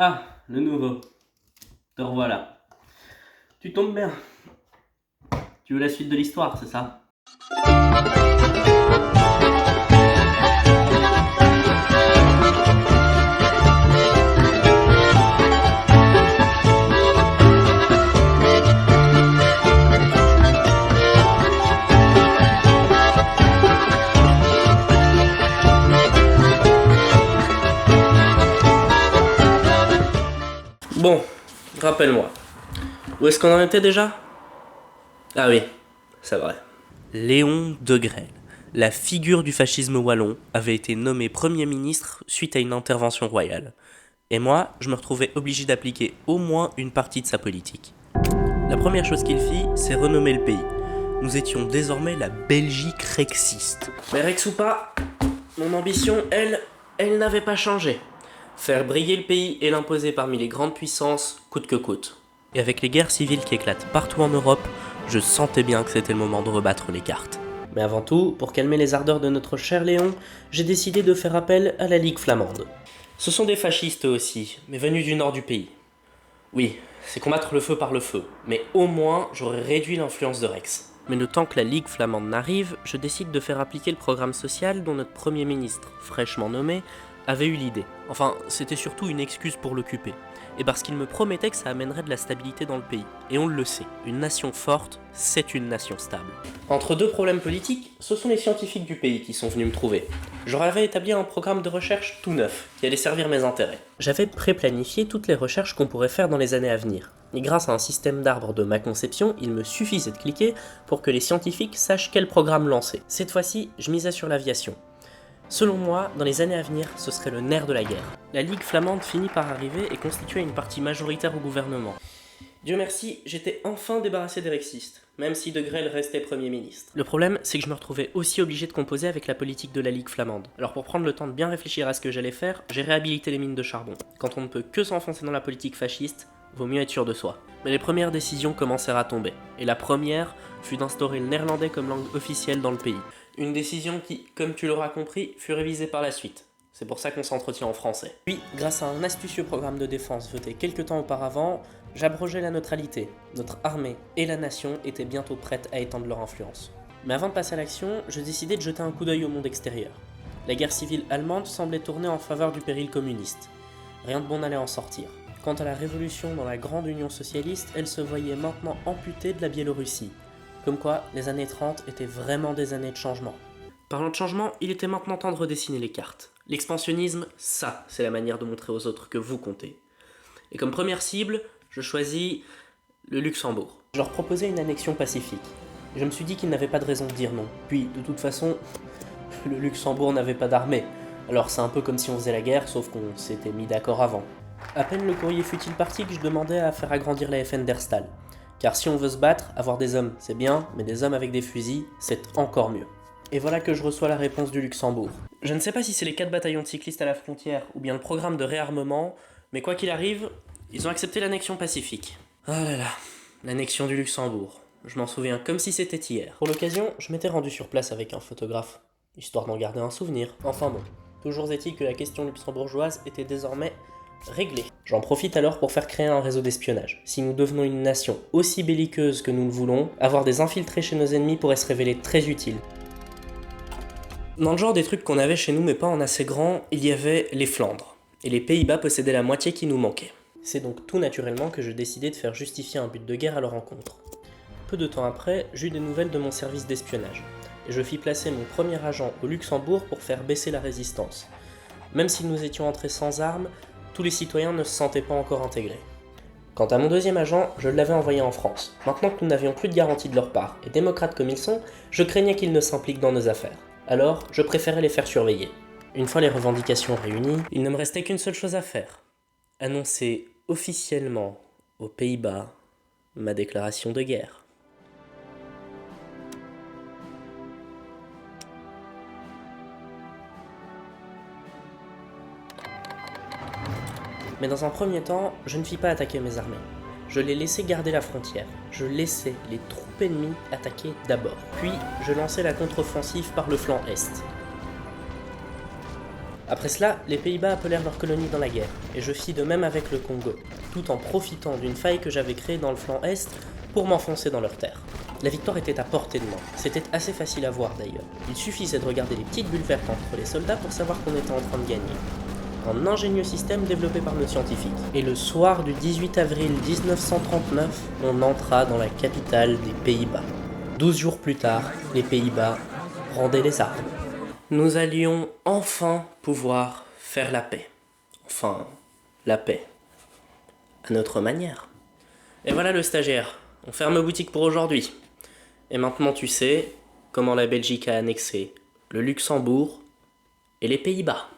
Ah, le nouveau. Te revoilà. Tu tombes bien. Tu veux la suite de l'histoire, c'est ça? Bon, rappelle-moi. Où est-ce qu'on en était déjà? Ah oui, c'est vrai. Léon de Grelle, la figure du fascisme wallon, avait été nommé Premier ministre suite à une intervention royale. Et moi, je me retrouvais obligé d'appliquer au moins une partie de sa politique. La première chose qu'il fit, c'est renommer le pays. Nous étions désormais la Belgique rexiste. Mais Rex ou pas, mon ambition, elle n'avait pas changé. Faire briller le pays et l'imposer parmi les grandes puissances, coûte que coûte. Et avec les guerres civiles qui éclatent partout en Europe, je sentais bien que c'était le moment de rebattre les cartes. Mais avant tout, pour calmer les ardeurs de notre cher Léon, j'ai décidé de faire appel à la Ligue flamande. Ce sont des fascistes eux aussi, mais venus du nord du pays. Oui, c'est combattre le feu par le feu, mais au moins j'aurais réduit l'influence de Rex. Mais le temps que la Ligue flamande n'arrive, je décide de faire appliquer le programme social dont notre Premier ministre, fraîchement nommé, avait eu l'idée. Enfin, c'était surtout une excuse pour l'occuper. Et parce qu'il me promettait que ça amènerait de la stabilité dans le pays. Et on le sait, une nation forte, c'est une nation stable. Entre deux problèmes politiques, ce sont les scientifiques du pays qui sont venus me trouver. J'aurais avais établi un programme de recherche tout neuf, qui allait servir mes intérêts. J'avais pré-planifié toutes les recherches qu'on pourrait faire dans les années à venir. Et grâce à un système d'arbres de ma conception, il me suffisait de cliquer pour que les scientifiques sachent quel programme lancer. Cette fois-ci, je misais sur l'aviation. Selon moi, dans les années à venir, ce serait le nerf de la guerre. La Ligue flamande finit par arriver et constituer une partie majoritaire au gouvernement. Dieu merci, j'étais enfin débarrassé des rexistes, même si De Grelle restait Premier ministre. Le problème, c'est que je me retrouvais aussi obligé de composer avec la politique de la Ligue flamande. Alors pour prendre le temps de bien réfléchir à ce que j'allais faire, j'ai réhabilité les mines de charbon. Quand on ne peut que s'enfoncer dans la politique fasciste, vaut mieux être sûr de soi. Mais les premières décisions commencèrent à tomber. Et la première fut d'instaurer le néerlandais comme langue officielle dans le pays. Une décision qui, comme tu l'auras compris, fut révisée par la suite. C'est pour ça qu'on s'entretient en français. Puis, grâce à un astucieux programme de défense voté quelques temps auparavant, j'abrogeais la neutralité. Notre armée et la nation étaient bientôt prêtes à étendre leur influence. Mais avant de passer à l'action, je décidai de jeter un coup d'œil au monde extérieur. La guerre civile allemande semblait tourner en faveur du péril communiste. Rien de bon n'allait en sortir. Quant à la révolution dans la grande union socialiste, elle se voyait maintenant amputée de la Biélorussie. Comme quoi, les années 30 étaient vraiment des années de changement. Parlant de changement, il était maintenant temps de redessiner les cartes. L'expansionnisme, ça, c'est la manière de montrer aux autres que vous comptez. Et comme première cible, je choisis le Luxembourg. Je leur proposais une annexion pacifique. Et je me suis dit qu'ils n'avaient pas de raison de dire non. Puis, de toute façon, le Luxembourg n'avait pas d'armée. Alors c'est un peu comme si on faisait la guerre, sauf qu'on s'était mis d'accord avant. À peine le courrier fut-il parti que je demandais à faire agrandir la FN d'Herstal. Car si on veut se battre, avoir des hommes, c'est bien, mais des hommes avec des fusils, c'est encore mieux. Et voilà que je reçois la réponse du Luxembourg. Je ne sais pas si c'est les 4 bataillons de cyclistes à la frontière ou bien le programme de réarmement, mais quoi qu'il arrive, ils ont accepté l'annexion pacifique. Ah là là, l'annexion du Luxembourg. Je m'en souviens comme si c'était hier. Pour l'occasion, je m'étais rendu sur place avec un photographe, histoire d'en garder un souvenir. Enfin bon, toujours est-il que la question luxembourgeoise était désormais réglé. J'en profite alors pour faire créer un réseau d'espionnage. Si nous devenons une nation aussi belliqueuse que nous le voulons, avoir des infiltrés chez nos ennemis pourrait se révéler très utile. Dans le genre des trucs qu'on avait chez nous mais pas en assez grand, il y avait les Flandres. Et les Pays-Bas possédaient la moitié qui nous manquait. C'est donc tout naturellement que je décidai de faire justifier un but de guerre à leur encontre. Peu de temps après, j'eus des nouvelles de mon service d'espionnage. Et je fis placer mon premier agent au Luxembourg pour faire baisser la résistance. Même si nous étions entrés sans armes, tous les citoyens ne se sentaient pas encore intégrés. Quant à mon deuxième agent, je l'avais envoyé en France. Maintenant que nous n'avions plus de garantie de leur part, et démocrates comme ils sont, je craignais qu'ils ne s'impliquent dans nos affaires. Alors, je préférais les faire surveiller. Une fois les revendications réunies, il ne me restait qu'une seule chose à faire. Annoncer officiellement aux Pays-Bas ma déclaration de guerre. Mais dans un premier temps, je ne fis pas attaquer mes armées. Je les laissais garder la frontière. Je laissais les troupes ennemies attaquer d'abord. Puis, je lançais la contre-offensive par le flanc est. Après cela, les Pays-Bas appelèrent leur colonie dans la guerre, et je fis de même avec le Congo, tout en profitant d'une faille que j'avais créée dans le flanc est pour m'enfoncer dans leurs terres. La victoire était à portée de main, c'était assez facile à voir d'ailleurs. Il suffisait de regarder les petites bulles vertes entre les soldats pour savoir qu'on était en train de gagner. Un ingénieux système développé par nos scientifiques. Et le soir du 18 avril 1939, on entra dans la capitale des Pays-Bas. 12 jours plus tard, les Pays-Bas rendaient les armes. Nous allions enfin pouvoir faire la paix. Enfin, la paix. À notre manière. Et voilà le stagiaire. On ferme boutique pour aujourd'hui. Et maintenant tu sais comment la Belgique a annexé le Luxembourg et les Pays-Bas.